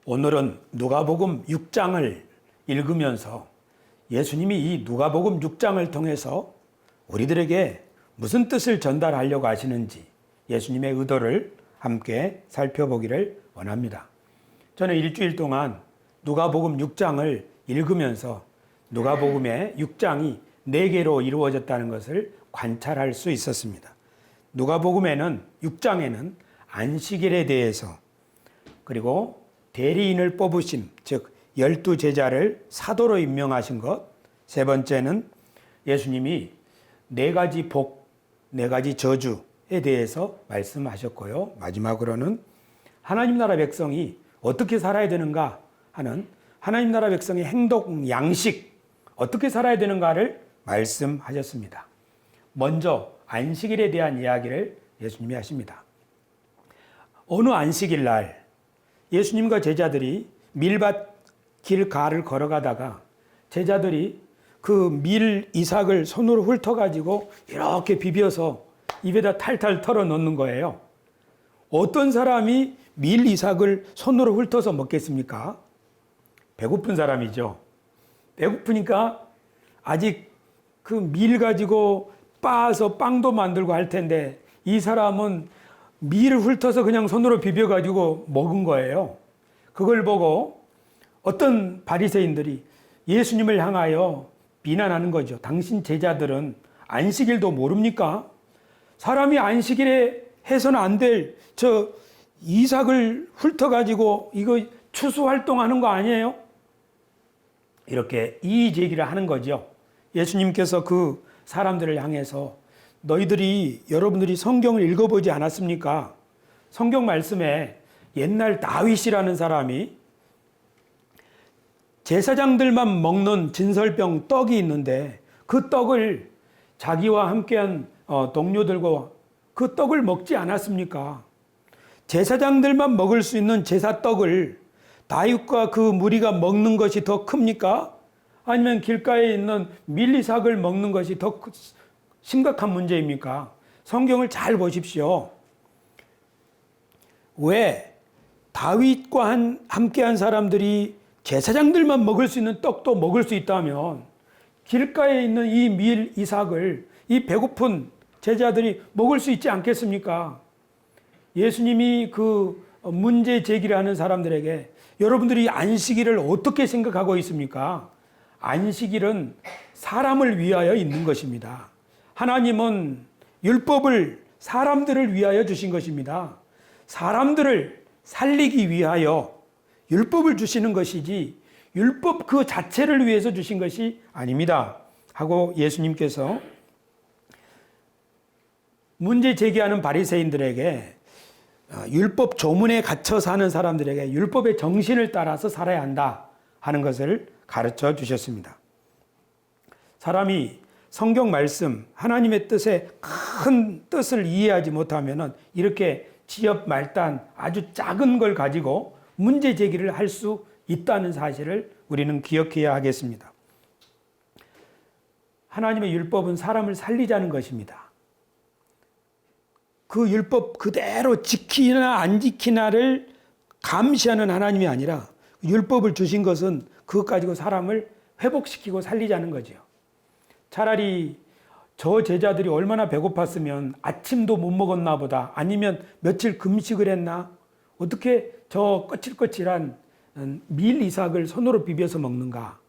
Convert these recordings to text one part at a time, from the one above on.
오늘은 누가복음 6장을 읽으면서 예수님이 이 누가복음 6장을 통해서 우리들에게 무슨 뜻을 전달하려고 하시는지 예수님의 의도를 함께 살펴보기를 원합니다. 저는 일주일 동안 누가복음 6장을 읽으면서 누가복음의 6장이 4개로 이루어졌다는 것을 관찰할 수 있었습니다. 누가복음에는 6장에는 안식일에 대해서, 그리고 대리인을 뽑으심, 즉 12제자를 사도로 임명하신 것, 세 번째는 예수님이 4가지 복, 4가지 저주에 대해서 말씀하셨고요. 마지막으로는 하나님 나라 백성이 어떻게 살아야 되는가 하는 하나님 나라 백성의 행동 양식, 어떻게 살아야 되는가를 말씀하셨습니다. 먼저 안식일에 대한 이야기를 예수님이 하십니다. 어느 안식일 날 예수님과 제자들이 밀밭 길가를 걸어가다가 제자들이 그 밀 이삭을 손으로 훑어가지고 이렇게 비벼서 입에다 탈탈 털어 넣는 거예요. 어떤 사람이 밀 이삭을 손으로 훑어서 먹겠습니까? 배고픈 사람이죠. 배고프니까 아직 그 밀 가지고 빻아서 빵도 만들고 할 텐데 이 사람은 밀을 훑어서 그냥 손으로 비벼가지고 먹은 거예요. 그걸 보고 어떤 바리새인들이 예수님을 향하여 비난하는 거죠. 당신 제자들은 안식일도 모릅니까? 사람이 안식일에 해서는 안 될 저 이삭을 훑어가지고 이거 추수활동하는 거 아니에요? 이렇게 이의제기를 하는 거죠. 예수님께서 그 사람들을 향해서 여러분들이 성경을 읽어보지 않았습니까? 성경 말씀에 옛날 다윗이라는 사람이 제사장들만 먹는 진설병 떡이 있는데 그 떡을 자기와 함께한 동료들과 그 떡을 먹지 않았습니까? 제사장들만 먹을 수 있는 제사떡을 다윗과 그 무리가 먹는 것이 더 큽니까? 아니면 길가에 있는 밀리삭을 먹는 것이 더 심각한 문제입니까? 성경을 잘 보십시오. 왜 다윗과 함께한 사람들이 제사장들만 먹을 수 있는 떡도 먹을 수 있다면 길가에 있는 이 밀 이삭을 이 배고픈 제자들이 먹을 수 있지 않겠습니까? 예수님이 그 문제 제기를 하는 사람들에게 여러분들이 안식일을 어떻게 생각하고 있습니까? 안식일은 사람을 위하여 있는 것입니다. 하나님은 율법을 사람들을 위하여 주신 것입니다. 사람들을 살리기 위하여 율법을 주시는 것이지 율법 그 자체를 위해서 주신 것이 아닙니다. 하고 예수님께서 문제 제기하는 바리새인들에게 율법 조문에 갇혀 사는 사람들에게 율법의 정신을 따라서 살아야 한다 하는 것을 가르쳐 주셨습니다. 사람이 성경 말씀, 하나님의 큰 뜻을 이해하지 못하면 이렇게 지엽 말단 아주 작은 걸 가지고 문제 제기를 할 수 있다는 사실을 우리는 기억해야 하겠습니다. 하나님의 율법은 사람을 살리자는 것입니다. 그 율법 그대로 지키나 안 지키나를 감시하는 하나님이 아니라 율법을 주신 것은 그것 가지고 사람을 회복시키고 살리자는 거죠. 차라리 저 제자들이 얼마나 배고팠으면 아침도 못 먹었나 보다, 아니면 며칠 금식을 했나, 어떻게 저 거칠거칠한 밀 이삭을 손으로 비벼서 먹는가,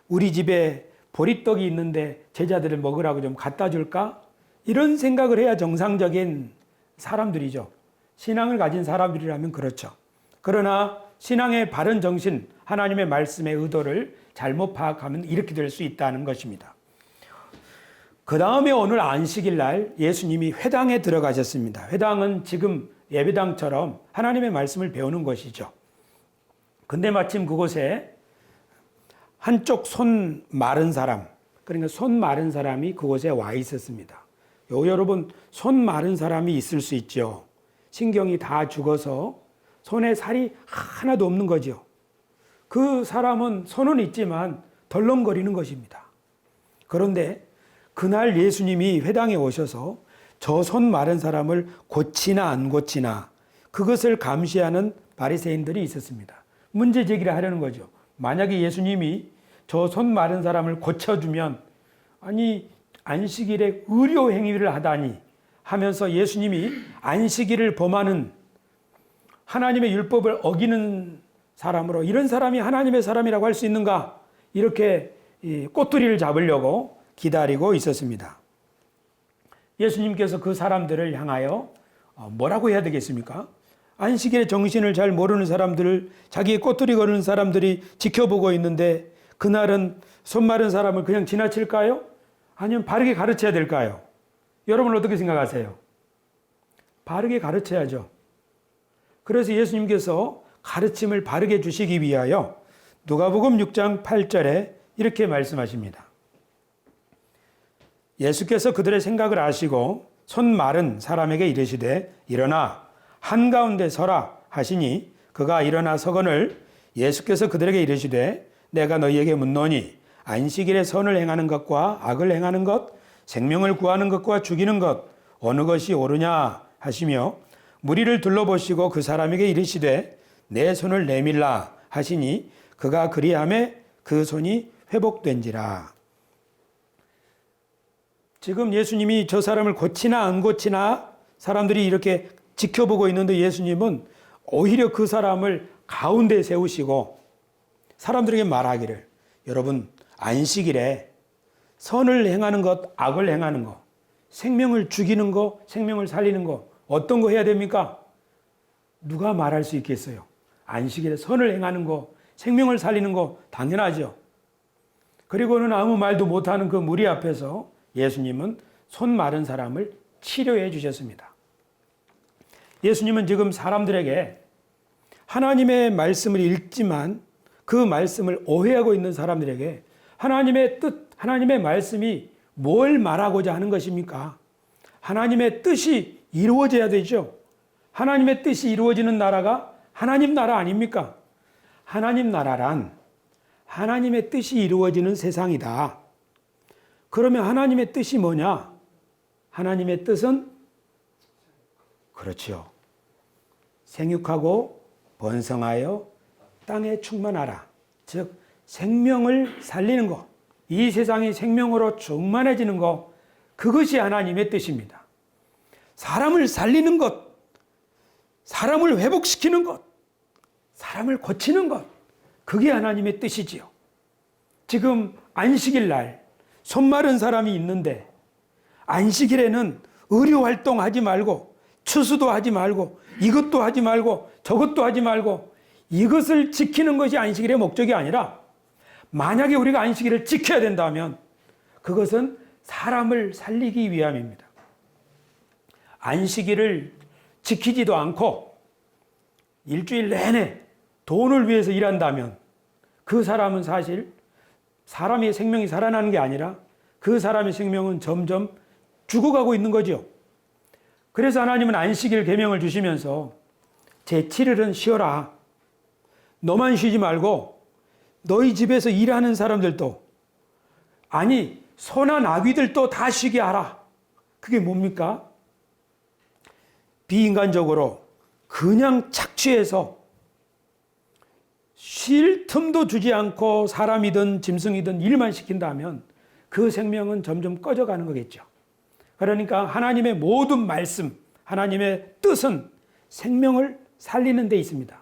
우리 집에 보리떡이 있는데 제자들을 먹으라고 좀 갖다 줄까, 이런 생각을 해야 정상적인 사람들이죠. 신앙을 가진 사람들이라면 그렇죠. 그러나 신앙의 바른 정신, 하나님의 말씀의 의도를 잘못 파악하면 이렇게 될 수 있다는 것입니다. 그 다음에 오늘 안식일 날 예수님이 회당에 들어가셨습니다. 회당은 지금 예배당처럼 하나님의 말씀을 배우는 곳이죠. 근데 마침 그곳에 한쪽 손 마른 사람, 그러니까 손 마른 사람이 그곳에 와 있었습니다. 여러분, 손 마른 사람이 있을 수 있죠. 신경이 다 죽어서 손에 살이 하나도 없는 거죠. 그 사람은 손은 있지만 덜렁거리는 것입니다. 그런데 그날 예수님이 회당에 오셔서 저 손 마른 사람을 고치나 안 고치나 그것을 감시하는 바리새인들이 있었습니다. 문제 제기를 하려는 거죠. 만약에 예수님이 저 손 마른 사람을 고쳐주면, 아니 안식일에 의료 행위를 하다니 하면서 예수님이 안식일을 범하는 하나님의 율법을 어기는 사람으로, 이런 사람이 하나님의 사람이라고 할 수 있는가, 이렇게 꼬투리를 잡으려고 기다리고 있었습니다. 예수님께서 그 사람들을 향하여 뭐라고 해야 되겠습니까? 안식일의 정신을 잘 모르는 사람들을, 자기의 꼬투리 거는 사람들이 지켜보고 있는데 그날은 손 마른 사람을 그냥 지나칠까요? 아니면 바르게 가르쳐야 될까요? 여러분 어떻게 생각하세요? 바르게 가르쳐야죠. 그래서 예수님께서 가르침을 바르게 주시기 위하여 누가복음 6장 8절에 이렇게 말씀하십니다. 예수께서 그들의 생각을 아시고 손 마른 사람에게 이르시되 일어나 한가운데 서라 하시니 그가 일어나 서거늘 예수께서 그들에게 이르시되 내가 너희에게 묻노니 안식일에 선을 행하는 것과 악을 행하는 것, 생명을 구하는 것과 죽이는 것 어느 것이 옳으냐 하시며 무리를 둘러보시고 그 사람에게 이르시되 내 손을 내밀라 하시니 그가 그리하매 그 손이 회복된지라. 지금 예수님이 저 사람을 고치나 안 고치나 사람들이 이렇게 지켜보고 있는데 예수님은 오히려 그 사람을 가운데 세우시고 사람들에게 말하기를, 여러분 안식일에 선을 행하는 것, 악을 행하는 것, 생명을 죽이는 것, 생명을 살리는 것, 어떤 거 해야 됩니까? 누가 말할 수 있겠어요? 안식일에 선을 행하는 것, 생명을 살리는 것 당연하죠. 그리고는 아무 말도 못하는 그 무리 앞에서 예수님은 손 마른 사람을 치료해 주셨습니다. 예수님은 지금 사람들에게 하나님의 말씀을 읽지만 그 말씀을 오해하고 있는 사람들에게 하나님의 뜻, 하나님의 말씀이 뭘 말하고자 하는 것입니까? 하나님의 뜻이 이루어져야 되죠. 하나님의 뜻이 이루어지는 나라가 하나님 나라 아닙니까? 하나님 나라란 하나님의 뜻이 이루어지는 세상이다. 그러면 하나님의 뜻이 뭐냐? 하나님의 뜻은 그렇죠. 생육하고 번성하여 땅에 충만하라. 즉 생명을 살리는 것, 이 세상이 생명으로 충만해지는 것, 그것이 하나님의 뜻입니다. 사람을 살리는 것, 사람을 회복시키는 것, 사람을 고치는 것, 그게 하나님의 뜻이지요. 지금 안식일 날 손 마른 사람이 있는데 안식일에는 의료활동 하지 말고 추수도 하지 말고 이것도 하지 말고 저것도 하지 말고, 이것을 지키는 것이 안식일의 목적이 아니라, 만약에 우리가 안식일을 지켜야 된다면 그것은 사람을 살리기 위함입니다. 안식일을 지키지도 않고 일주일 내내 돈을 위해서 일한다면 그 사람은 사실 사람의 생명이 살아나는 게 아니라 그 사람의 생명은 점점 죽어가고 있는 거죠. 그래서 하나님은 안식일 계명을 주시면서 제7일은 쉬어라. 너만 쉬지 말고 너희 집에서 일하는 사람들도, 아니 소나 나귀들도 다 쉬게 하라. 그게 뭡니까? 비인간적으로 그냥 착취해서 쉴 틈도 주지 않고 사람이든 짐승이든 일만 시킨다면 그 생명은 점점 꺼져가는 거겠죠. 그러니까 하나님의 모든 말씀, 하나님의 뜻은 생명을 살리는 데 있습니다.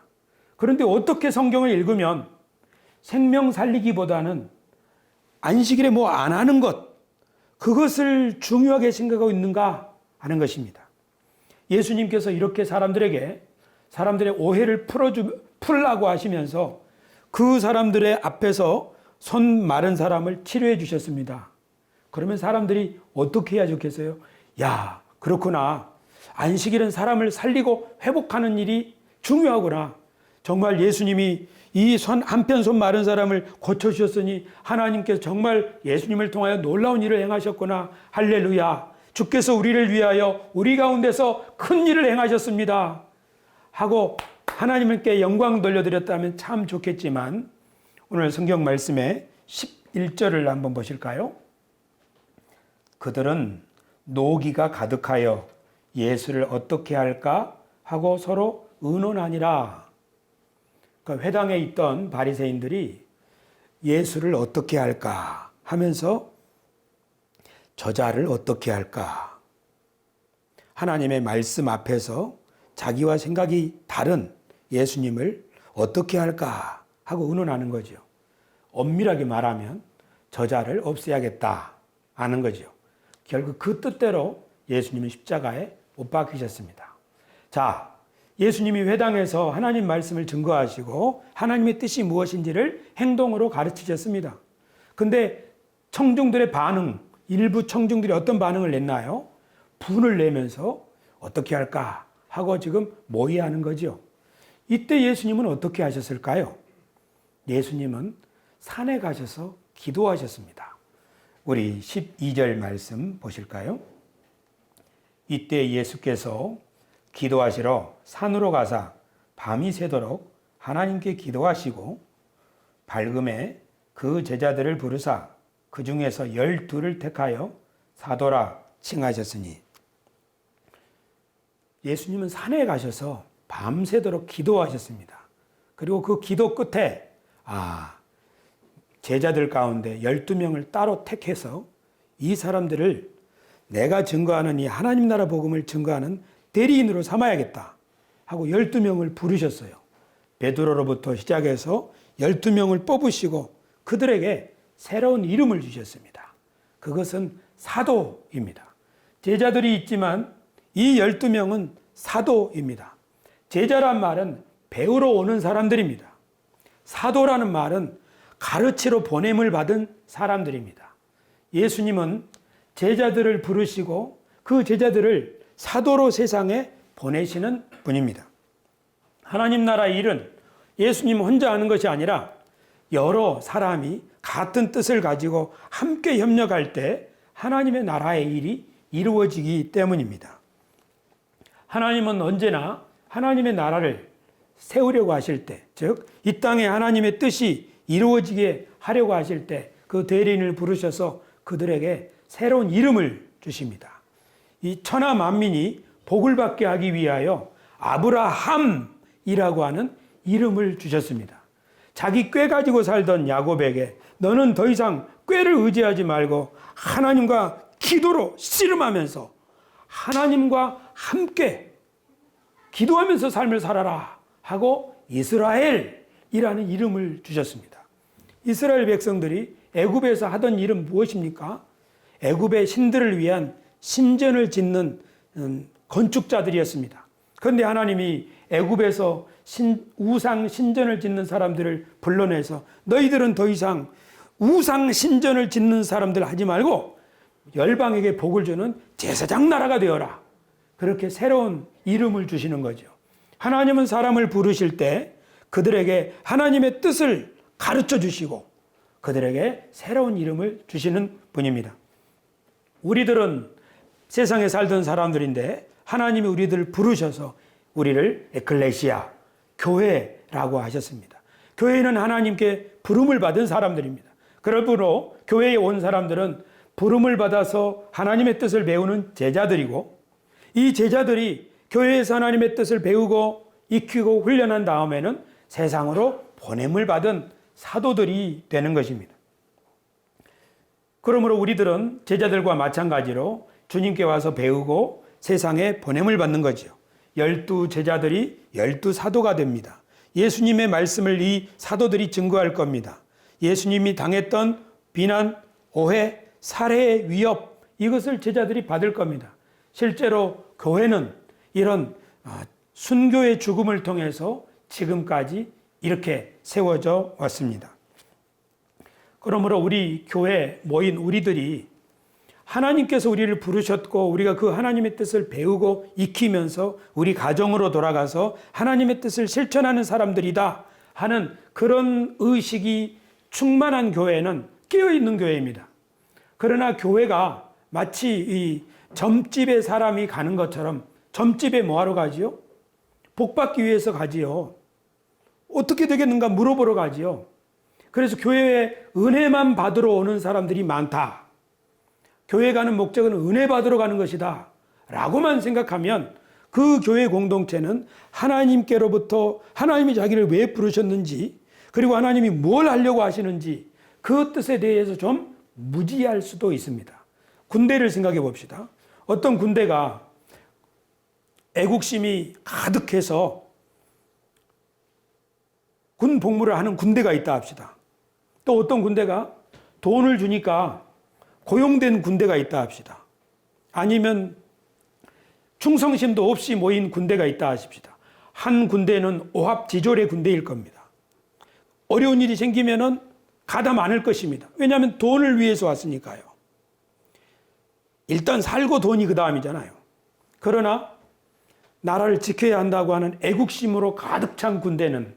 그런데 어떻게 성경을 읽으면 생명 살리기보다는 안식일에 뭐 안 하는 것, 그것을 중요하게 생각하고 있는가 하는 것입니다. 예수님께서 이렇게 사람들의 오해를 풀라고 하시면서 그 사람들의 앞에서 손 마른 사람을 치료해 주셨습니다. 그러면 사람들이 어떻게 해야 좋겠어요? 야, 그렇구나. 안식일은 사람을 살리고 회복하는 일이 중요하구나. 정말 예수님이 이 한편 손 마른 사람을 고쳐주셨으니 하나님께서 정말 예수님을 통하여 놀라운 일을 행하셨구나. 할렐루야. 주께서 우리를 위하여 우리 가운데서 큰 일을 행하셨습니다. 하고 하나님께 영광 돌려드렸다면 참 좋겠지만, 오늘 성경 말씀에 11절을 한번 보실까요? 그들은 노기가 가득하여 예수를 어떻게 할까 하고 서로 의논하니라. 그러니까 회당에 있던 바리새인들이 예수를 어떻게 할까 하면서 저자를 어떻게 할까, 하나님의 말씀 앞에서 자기와 생각이 다른 예수님을 어떻게 할까 하고 의논하는 거죠. 엄밀하게 말하면 저자를 없애야겠다 하는 거죠. 결국 그 뜻대로 예수님은 십자가에 못 박히셨습니다. 자, 예수님이 회당에서 하나님 말씀을 증거하시고 하나님의 뜻이 무엇인지를 행동으로 가르치셨습니다. 근데 청중들의 반응, 일부 청중들이 어떤 반응을 냈나요? 분을 내면서 어떻게 할까 하고 지금 모의하는 거죠. 이때 예수님은 어떻게 하셨을까요? 예수님은 산에 가셔서 기도하셨습니다. 우리 12절 말씀 보실까요? 이때 예수께서 기도하시러 산으로 가사 밤이 새도록 하나님께 기도하시고 밝음에 그 제자들을 부르사 그 중에서 12를 택하여 사도라 칭하셨으니, 예수님은 산에 가셔서 밤새도록 기도하셨습니다. 그리고 그 기도 끝에 제자들 가운데 12명을 따로 택해서 이 사람들을 내가 증거하는 이 하나님 나라 복음을 증거하는 대리인으로 삼아야겠다 하고 12명을 부르셨어요. 베드로로부터 시작해서 12명을 뽑으시고 그들에게 새로운 이름을 주셨습니다. 그것은 사도입니다. 제자들이 있지만 이 12명은 사도입니다. 제자란 말은 배우러 오는 사람들입니다. 사도라는 말은 가르치러 보냄을 받은 사람들입니다. 예수님은 제자들을 부르시고 그 제자들을 사도로 세상에 보내시는 분입니다. 하나님 나라의 일은 예수님 혼자 하는 것이 아니라 여러 사람이 같은 뜻을 가지고 함께 협력할 때 하나님의 나라의 일이 이루어지기 때문입니다. 하나님은 언제나 하나님의 나라를 세우려고 하실 때, 즉 이 땅에 하나님의 뜻이 이루어지게 하려고 하실 때 그 대리인을 부르셔서 그들에게 새로운 이름을 주십니다. 이 천하 만민이 복을 받게 하기 위하여 아브라함이라고 하는 이름을 주셨습니다. 자기 꾀 가지고 살던 야곱에게 너는 더 이상 꾀를 의지하지 말고 하나님과 기도로 씨름하면서 하나님과 함께 기도하면서 삶을 살아라 하고 이스라엘이라는 이름을 주셨습니다. 이스라엘 백성들이 애굽에서 하던 일은 무엇입니까? 애굽의 신들을 위한 신전을 짓는 건축자들이었습니다. 그런데 하나님이 애굽에서 우상 신전을 짓는 사람들을 불러내서 너희들은 더 이상 우상 신전을 짓는 사람들 하지 말고 열방에게 복을 주는 제사장 나라가 되어라. 그렇게 새로운 이름을 주시는 거죠. 하나님은 사람을 부르실 때 그들에게 하나님의 뜻을 가르쳐 주시고 그들에게 새로운 이름을 주시는 분입니다. 우리들은 세상에 살던 사람들인데 하나님이 우리들을 부르셔서 우리를 에클레시아, 교회라고 하셨습니다. 교회는 하나님께 부름을 받은 사람들입니다. 그러므로 교회에 온 사람들은 부름을 받아서 하나님의 뜻을 배우는 제자들이고, 이 제자들이 교회에서 하나님의 뜻을 배우고 익히고 훈련한 다음에는 세상으로 보냄을 받은 사도들이 되는 것입니다. 그러므로 우리들은 제자들과 마찬가지로 주님께 와서 배우고 세상에 보냄을 받는 거죠. 12 제자들이 12 사도가 됩니다. 예수님의 말씀을 이 사도들이 증거할 겁니다. 예수님이 당했던 비난, 오해, 살해의 위협, 이것을 제자들이 받을 겁니다. 실제로 교회는 이런 순교의 죽음을 통해서 지금까지 이렇게 세워져 왔습니다. 그러므로 우리 교회에 모인 우리들이 하나님께서 우리를 부르셨고 우리가 그 하나님의 뜻을 배우고 익히면서 우리 가정으로 돌아가서 하나님의 뜻을 실천하는 사람들이다 하는 그런 의식이 충만한 교회는 깨어있는 교회입니다. 그러나 교회가 마치 이 점집에 사람이 가는 것처럼, 점집에 뭐하러 가지요? 복 받기 위해서 가지요. 어떻게 되겠는가 물어보러 가지요. 그래서 교회에 은혜만 받으러 오는 사람들이 많다. 교회 가는 목적은 은혜 받으러 가는 것이다 라고만 생각하면 그 교회 공동체는 하나님께로부터 하나님이 자기를 왜 부르셨는지, 그리고 하나님이 뭘 하려고 하시는지 그 뜻에 대해서 좀 무지할 수도 있습니다. 군대를 생각해 봅시다. 어떤 군대가 애국심이 가득해서 군 복무를 하는 군대가 있다 합시다. 또 어떤 군대가 돈을 주니까 고용된 군대가 있다 합시다. 아니면 충성심도 없이 모인 군대가 있다 하십시다. 한 군대는 오합지졸의 군대일 겁니다. 어려운 일이 생기면은 가담 않을 것입니다. 왜냐하면 돈을 위해서 왔으니까요. 일단 살고 돈이 그 다음이잖아요. 그러나 나라를 지켜야 한다고 하는 애국심으로 가득 찬 군대는,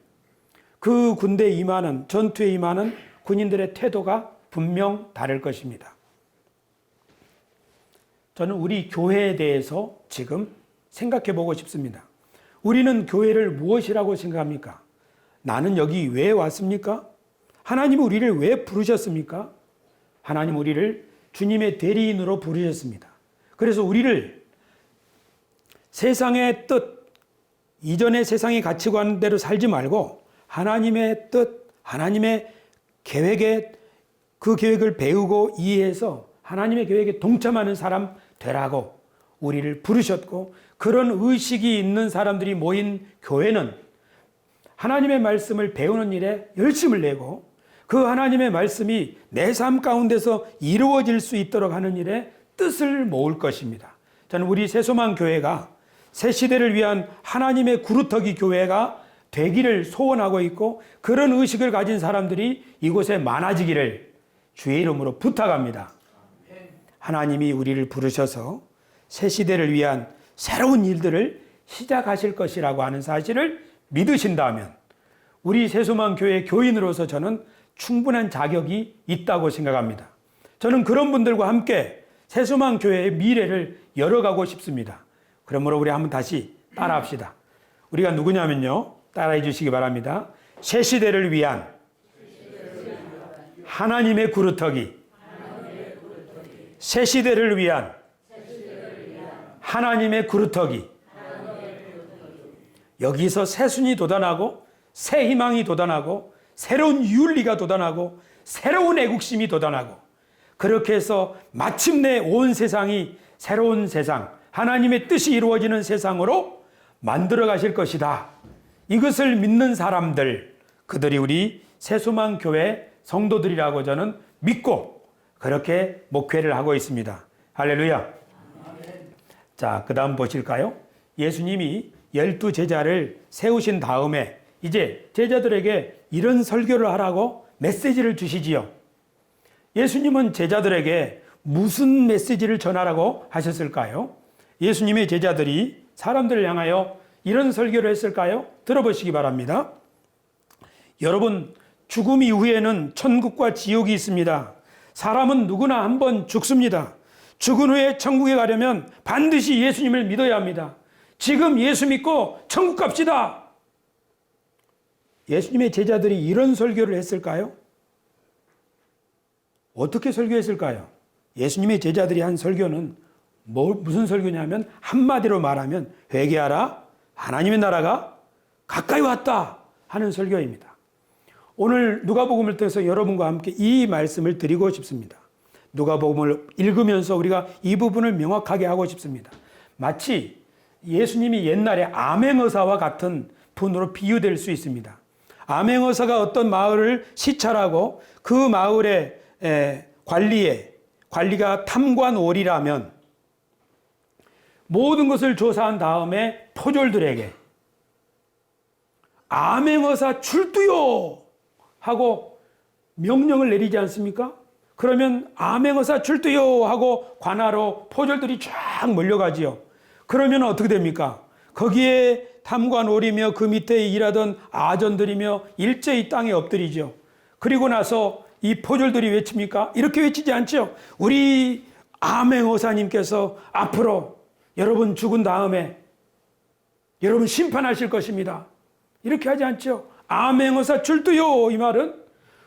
그 군대에 임하는, 전투에 임하는 군인들의 태도가 분명 다를 것입니다. 저는 우리 교회에 대해서 지금 생각해 보고 싶습니다. 우리는 교회를 무엇이라고 생각합니까? 나는 여기 왜 왔습니까? 하나님 우리를 왜 부르셨습니까? 하나님 우리를 주님의 대리인으로 부르셨습니다. 그래서 우리를 세상의 뜻, 이전의 세상의 가치관대로 살지 말고 하나님의 뜻, 하나님의 계획에, 그 계획을 배우고 이해해서 하나님의 계획에 동참하는 사람 되라고 우리를 부르셨고, 그런 의식이 있는 사람들이 모인 교회는 하나님의 말씀을 배우는 일에 열심을 내고 그 하나님의 말씀이 내 삶 가운데서 이루어질 수 있도록 하는 일에 뜻을 모을 것입니다. 저는 우리 새소망 교회가 새 시대를 위한 하나님의 구루터기 교회가 되기를 소원하고 있고, 그런 의식을 가진 사람들이 이곳에 많아지기를 주의 이름으로 부탁합니다. 하나님이 우리를 부르셔서 새 시대를 위한 새로운 일들을 시작하실 것이라고 하는 사실을 믿으신다면 우리 새소망 교회 교인으로서 저는 충분한 자격이 있다고 생각합니다. 저는 그런 분들과 함께 새소망 교회의 미래를 열어가고 싶습니다. 그러므로 우리 한번 다시 따라합시다. 우리가 누구냐면요, 따라해 주시기 바랍니다. 새 시대를 위한 하나님의 구루터기, 새 시대를 위한 하나님의 구루터기. 여기서 새 순이 돋아나고 새 희망이 돋아나고 새로운 윤리가 돋아나고 새로운 애국심이 돋아나고, 그렇게 해서 마침내 온 세상이 새로운 세상, 하나님의 뜻이 이루어지는 세상으로 만들어 가실 것이다. 이것을 믿는 사람들, 그들이 우리 새소망 교회 성도들이라고 저는 믿고 그렇게 목회를 하고 있습니다. 할렐루야. 자, 그 다음 보실까요? 예수님이 12 제자를 세우신 다음에 이제 제자들에게 이런 설교를 하라고 메시지를 주시지요. 예수님은 제자들에게 무슨 메시지를 전하라고 하셨을까요? 예수님의 제자들이 사람들을 향하여 이런 설교를 했을까요? 들어보시기 바랍니다. 여러분, 죽음 이후에는 천국과 지옥이 있습니다. 사람은 누구나 한 번 죽습니다. 죽은 후에 천국에 가려면 반드시 예수님을 믿어야 합니다. 지금 예수 믿고 천국 갑시다. 예수님의 제자들이 이런 설교를 했을까요? 어떻게 설교했을까요? 예수님의 제자들이 한 설교는 무슨 설교냐면, 한마디로 말하면 회개하라, 하나님의 나라가 가까이 왔다 하는 설교입니다. 오늘 누가복음을 통해서 여러분과 함께 이 말씀을 드리고 싶습니다. 누가복음을 읽으면서 우리가 이 부분을 명확하게 하고 싶습니다. 마치 예수님이 옛날에 암행어사와 같은 분으로 비유될 수 있습니다. 암행어사가 어떤 마을을 시찰하고 그 마을의 관리가 탐관오리라면 모든 것을 조사한 다음에 포졸들에게 암행어사 출두요 하고 명령을 내리지 않습니까? 그러면 암행어사 출두요 하고 관하로 포졸들이 쫙 몰려가지요. 그러면 어떻게 됩니까? 거기에 탐관오리며 그 밑에 일하던 아전들이며 일제히 땅에 엎드리죠. 그리고 나서 이 포졸들이 외칩니까? 이렇게 외치지 않죠. 우리 암행어사님께서 앞으로 여러분 죽은 다음에 여러분 심판하실 것입니다. 이렇게 하지 않죠. 암행어사 출두요, 이 말은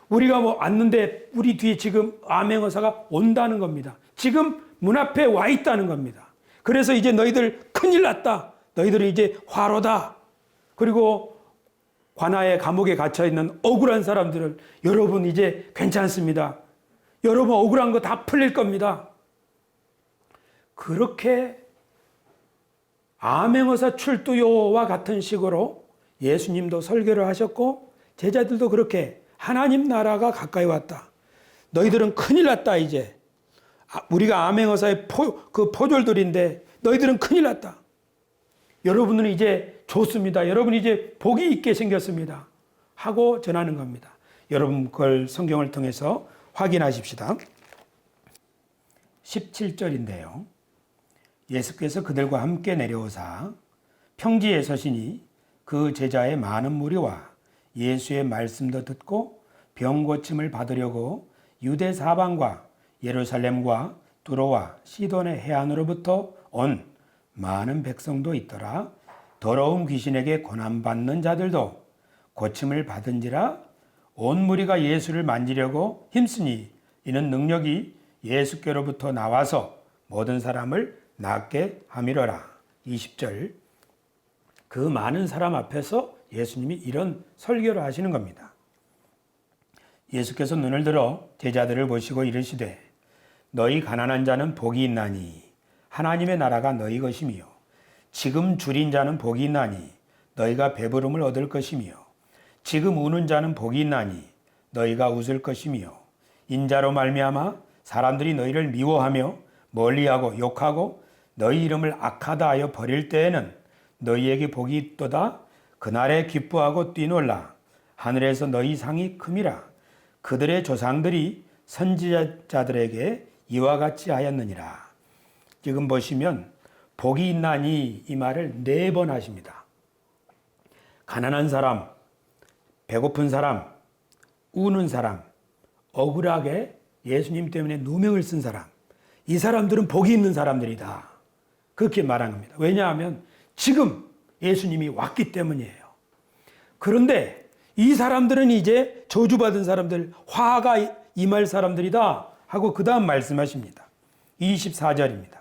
우리가 왔는데 우리 뒤에 지금 암행어사가 온다는 겁니다. 지금 문 앞에 와 있다는 겁니다. 그래서 이제 너희들 큰일 났다. 너희들은 이제 화로다. 그리고 관아의 감옥에 갇혀 있는 억울한 사람들을 여러분 이제 괜찮습니다. 여러분 억울한 거 다 풀릴 겁니다. 그렇게 암행어사 출두요와 같은 식으로 예수님도 설교를 하셨고 제자들도 그렇게 하나님 나라가 가까이 왔다. 너희들은 큰일 났다 이제. 우리가 암행어사의 포졸들인데 너희들은 큰일 났다. 여러분은 이제 좋습니다. 여러분 이제 복이 있게 생겼습니다. 하고 전하는 겁니다. 여러분 그걸 성경을 통해서 확인하십시다. 17절인데요. 예수께서 그들과 함께 내려오사 평지에 서시니 그 제자의 많은 무리와 예수의 말씀도 듣고 병 고침을 받으려고 유대 사방과 예루살렘과 두로와 시돈의 해안으로부터 온 많은 백성도 있더라. 더러운 귀신에게 고난받는 자들도 고침을 받은지라. 온 무리가 예수를 만지려고 힘쓰니 이는 능력이 예수께로부터 나와서 모든 사람을 낫게 함이로라. 20절. 그 많은 사람 앞에서 예수님이 이런 설교를 하시는 겁니다. 예수께서 눈을 들어 제자들을 보시고 이르시되 너희 가난한 자는 복이 있나니 하나님의 나라가 너희 것이며 지금 줄인 자는 복이 있나니 너희가 배부름을 얻을 것이며 지금 우는 자는 복이 있나니 너희가 웃을 것이며 인자로 말미암아 사람들이 너희를 미워하며 멀리하고 욕하고 너희 이름을 악하다 하여 버릴 때에는 너희에게 복이 있도다. 그날에 기뻐하고 뛰놀라. 하늘에서 너희 상이 큼이라. 그들의 조상들이 선지자들에게 이와 같이 하였느니라. 지금 보시면 복이 있나니 이 말을 4번 하십니다. 가난한 사람, 배고픈 사람, 우는 사람, 억울하게 예수님 때문에 누명을 쓴 사람, 이 사람들은 복이 있는 사람들이다. 그렇게 말한 겁니다. 왜냐하면 지금 예수님이 왔기 때문이에요. 그런데 이 사람들은 이제 저주받은 사람들, 화가 임할 사람들이다 하고 그 다음 말씀하십니다. 24절입니다.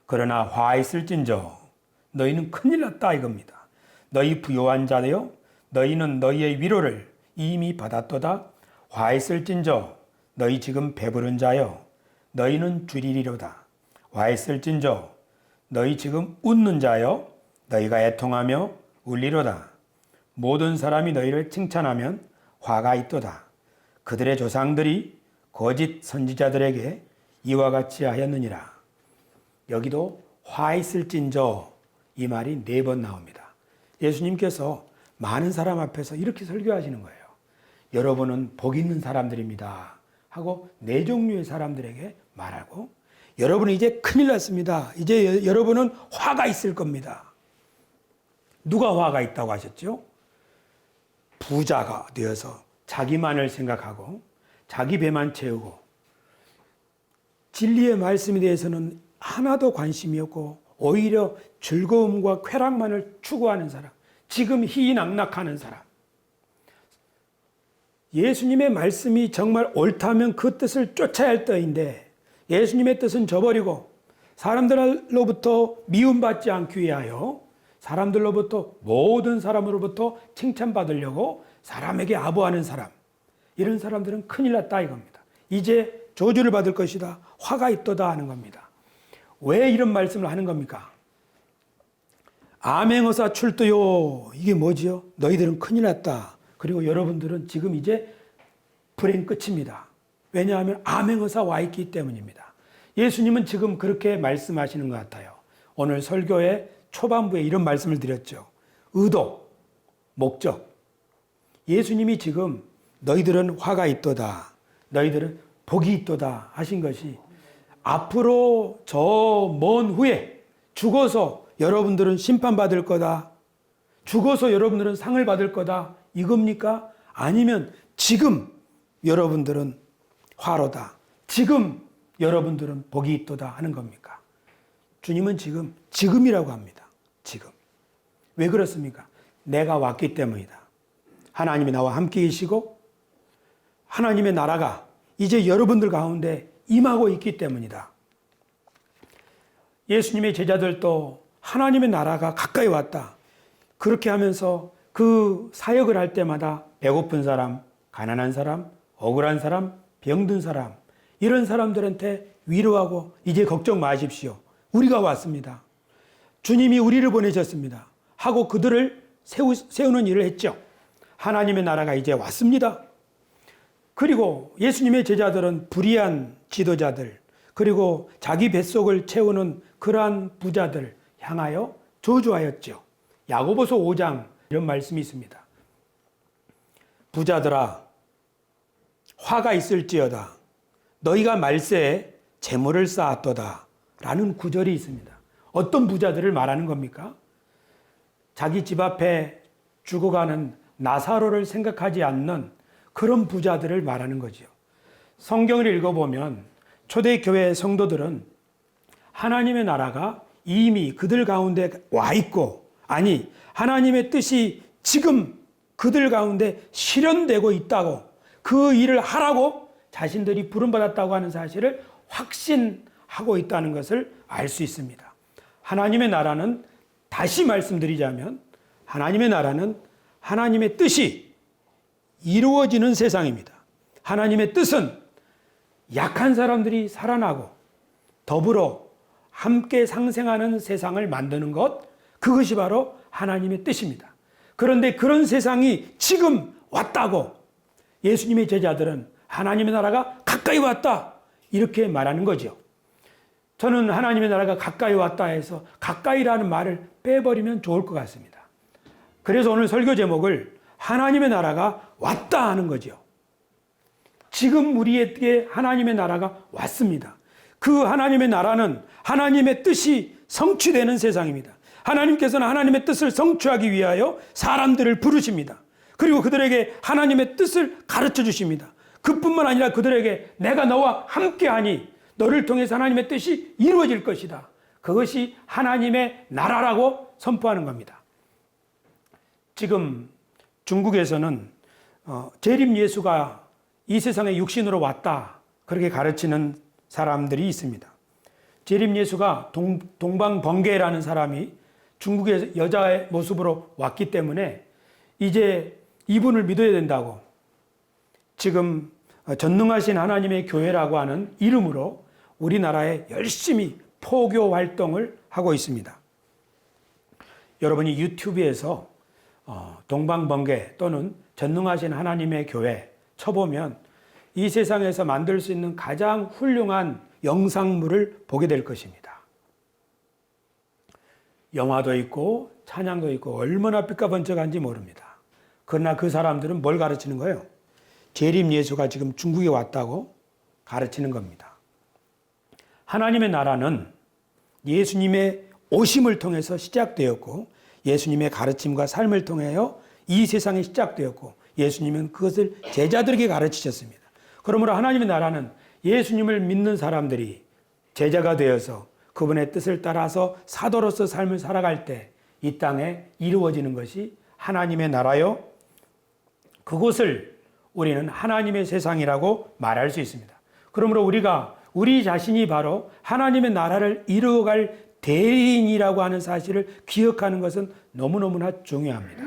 그러나 화 있을진저 너희는 큰일 났다 이겁니다. 너희 부요한 자되요 너희는 너희의 위로를 이미 받았도다. 화 있을진저 너희 지금 배부른 자여 너희는 줄이리로다. 화 있을진저 너희 지금 웃는 자여 너희가 애통하며 울리로다. 모든 사람이 너희를 칭찬하면 화가 있도다. 그들의 조상들이 거짓 선지자들에게 이와 같이 하였느니라. 여기도 화 있을진저 이 말이 4번 나옵니다. 예수님께서 많은 사람 앞에서 이렇게 설교하시는 거예요. 여러분은 복 있는 사람들입니다 하고 4종류의 사람들에게 말하고 여러분은 이제 큰일 났습니다. 이제 여러분은 화가 있을 겁니다. 누가 화가 있다고 하셨죠? 부자가 되어서 자기만을 생각하고 자기 배만 채우고 진리의 말씀에 대해서는 하나도 관심이 없고 오히려 즐거움과 쾌락만을 추구하는 사람, 지금 희희낙낙하는 사람. 예수님의 말씀이 정말 옳다면 그 뜻을 쫓아야 할 때인데 예수님의 뜻은 저버리고 사람들로부터 미움받지 않기 위하여 사람들로부터 모든 사람으로부터 칭찬받으려고 사람에게 아부하는 사람, 이런 사람들은 큰일 났다 이겁니다. 이제 저주를 받을 것이다. 화가 있도다 하는 겁니다. 왜 이런 말씀을 하는 겁니까? 암행어사 출두요. 이게 뭐지요? 너희들은 큰일 났다. 그리고 여러분들은 지금 이제 불행 끝입니다. 왜냐하면 암행어사 와 있기 때문입니다. 예수님은 지금 그렇게 말씀하시는 것 같아요. 오늘 설교의 초반부에 이런 말씀을 드렸죠. 의도, 목적. 예수님이 지금 너희들은 화가 있도다. 너희들은 복이 있도다 하신 것이 앞으로 저 먼 후에 죽어서 여러분들은 심판받을 거다. 죽어서 여러분들은 상을 받을 거다. 이겁니까? 아니면 지금 여러분들은 화로다. 지금 여러분들은 복이 있도다 하는 겁니까? 주님은 지금이라고 합니다. 지금. 왜 그렇습니까? 내가 왔기 때문이다. 하나님이 나와 함께 계시고 하나님의 나라가 이제 여러분들 가운데 임하고 있기 때문이다. 예수님의 제자들도 하나님의 나라가 가까이 왔다. 그렇게 하면서 그 사역을 할 때마다 배고픈 사람, 가난한 사람, 억울한 사람, 병든 사람, 이런 사람들한테 위로하고 이제 걱정 마십시오. 우리가 왔습니다. 주님이 우리를 보내셨습니다. 하고 그들을 세우는 일을 했죠. 하나님의 나라가 이제 왔습니다. 그리고 예수님의 제자들은 불의한 지도자들, 그리고 자기 뱃속을 채우는 그러한 부자들 향하여 저주하였죠. 야고보서 5장 이런 말씀이 있습니다. 부자들아, 화가 있을지어다. 너희가 말세에 재물을 쌓았도다. 라는 구절이 있습니다. 어떤 부자들을 말하는 겁니까? 자기 집 앞에 죽어가는 나사로를 생각하지 않는 그런 부자들을 말하는 거죠. 성경을 읽어보면 초대교회 성도들은 하나님의 나라가 이미 그들 가운데 와 있고, 아니 하나님의 뜻이 지금 그들 가운데 실현되고 있다고, 그 일을 하라고 자신들이 부름받았다고 하는 사실을 확신하고 있다는 것을 알 수 있습니다. 하나님의 나라는, 다시 말씀드리자면 하나님의 나라는 하나님의 뜻이 이루어지는 세상입니다. 하나님의 뜻은 약한 사람들이 살아나고 더불어 함께 상생하는 세상을 만드는 것, 그것이 바로 하나님의 뜻입니다. 그런데 그런 세상이 지금 왔다고 예수님의 제자들은 하나님의 나라가 가까이 왔다, 이렇게 말하는 거죠. 저는 하나님의 나라가 가까이 왔다 해서 가까이라는 말을 빼버리면 좋을 것 같습니다. 그래서 오늘 설교 제목을 하나님의 나라가 왔다 하는 거죠. 지금 우리에게 하나님의 나라가 왔습니다. 그 하나님의 나라는 하나님의 뜻이 성취되는 세상입니다. 하나님께서는 하나님의 뜻을 성취하기 위하여 사람들을 부르십니다. 그리고 그들에게 하나님의 뜻을 가르쳐 주십니다. 그뿐만 아니라 그들에게 내가 너와 함께하니 너를 통해서 하나님의 뜻이 이루어질 것이다. 그것이 하나님의 나라라고 선포하는 겁니다. 지금 중국에서는 재림 예수가 이 세상에 육신으로 왔다, 그렇게 가르치는 사람들이 있습니다. 재림 예수가 동방번개라는 사람이 중국의 여자의 모습으로 왔기 때문에 이제 이분을 믿어야 된다고 지금 전능하신 하나님의 교회라고 하는 이름으로 우리나라에 열심히 포교 활동을 하고 있습니다. 여러분이 유튜브에서 동방번개 또는 전능하신 하나님의 교회 쳐보면 이 세상에서 만들 수 있는 가장 훌륭한 영상물을 보게 될 것입니다. 영화도 있고 찬양도 있고 얼마나 삐까번쩍한지 모릅니다. 그러나 그 사람들은 뭘 가르치는 거예요? 재림 예수가 지금 중국에 왔다고 가르치는 겁니다. 하나님의 나라는 예수님의 오심을 통해서 시작되었고, 예수님의 가르침과 삶을 통하여 이 세상에 시작되었고, 예수님은 그것을 제자들에게 가르치셨습니다. 그러므로 하나님의 나라는 예수님을 믿는 사람들이 제자가 되어서 그분의 뜻을 따라서 사도로서 삶을 살아갈 때 이 땅에 이루어지는 것이 하나님의 나라요. 그곳을 우리는 하나님의 세상이라고 말할 수 있습니다. 그러므로 우리 자신이 바로 하나님의 나라를 이루어갈 대리인이라고 하는 사실을 기억하는 것은 너무너무나 중요합니다.